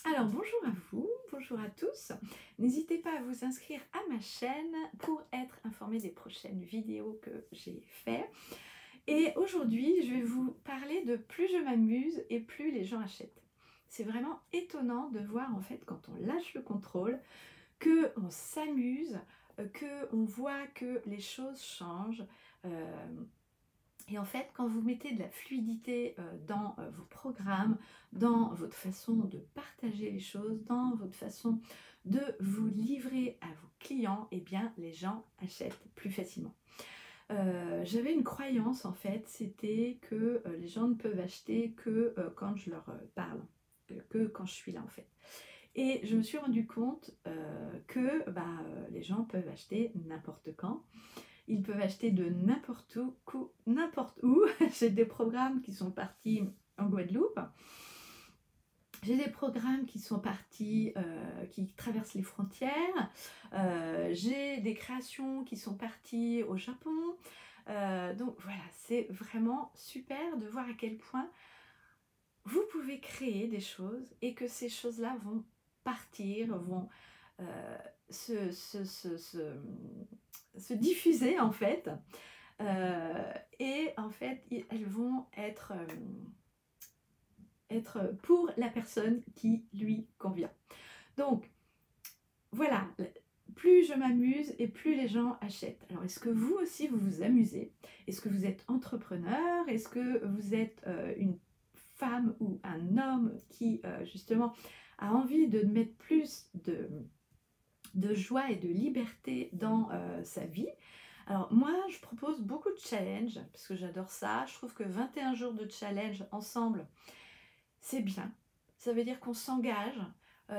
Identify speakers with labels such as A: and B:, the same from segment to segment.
A: Alors bonjour à vous, bonjour à tous. N'hésitez pas à vous inscrire à ma chaîne pour être informé des prochaines vidéos que j'ai faites. Et aujourd'hui, je vais vous parler de plus je m'amuse et plus les gens achètent. C'est vraiment étonnant de voir en fait quand on lâche le contrôle, que on s'amuse, que on voit que les choses changent. euh, et en fait, quand vous mettez de la fluidité dans vos programmes, dans votre façon de partager les choses, dans votre façon de vous livrer à vos clients, eh bien, les gens achètent plus facilement. J'avais une croyance en fait, c'était que les gens ne peuvent acheter que quand je leur parle, que quand je suis là en fait. Et je me suis rendu compte que les gens peuvent acheter n'importe quand. Ils peuvent acheter de n'importe où, n'importe où. J'ai des programmes qui sont partis en Guadeloupe. J'ai des programmes qui sont partis, qui traversent les frontières. J'ai des créations qui sont parties au Japon. Donc voilà, c'est vraiment super de voir à quel point vous pouvez créer des choses et que ces choses-là vont partir, vont euh, se, se, se, se, se diffuser en fait. Et en fait, elles vont être pour la personne qui lui convient. Donc, voilà, plus je m'amuse et plus les gens achètent. Alors, est-ce que vous aussi, vous vous amusez? Est-ce que vous êtes entrepreneur? Est-ce que vous êtes une femme ou un homme qui, justement, a envie de mettre plus de joie et de liberté dans sa vie? Alors moi, je propose beaucoup de challenges, parce que j'adore ça. Je trouve que 21 jours de challenge ensemble, c'est bien. Ça veut dire qu'on s'engage.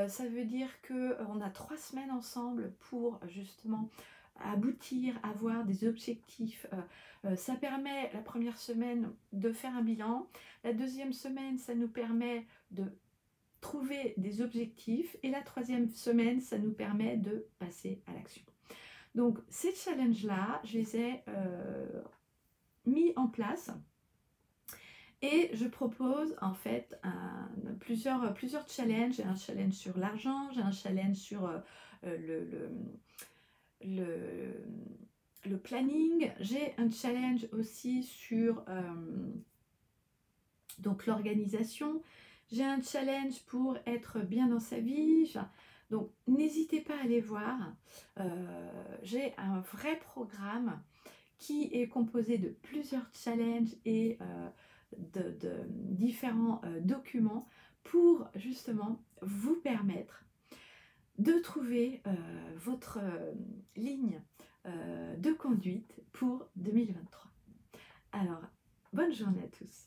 A: Ça veut dire qu'on a 3 semaines ensemble pour justement aboutir, avoir des objectifs. Ça permet la première semaine de faire un bilan. La deuxième semaine, ça nous permet de trouver des objectifs. Et la troisième semaine, ça nous permet de passer à l'action. Donc ces challenges-là, je les ai mis en place et je propose en fait plusieurs challenges. J'ai un challenge sur l'argent, j'ai un challenge sur le, le, le, le planning, j'ai un challenge aussi sur donc l'organisation, j'ai un challenge pour être bien dans sa vie. Donc n'hésitez pas à aller voir. J'ai un vrai programme qui est composé de plusieurs challenges et de différents documents pour justement vous permettre de trouver votre ligne de conduite pour 2023. Alors, bonne journée à tous.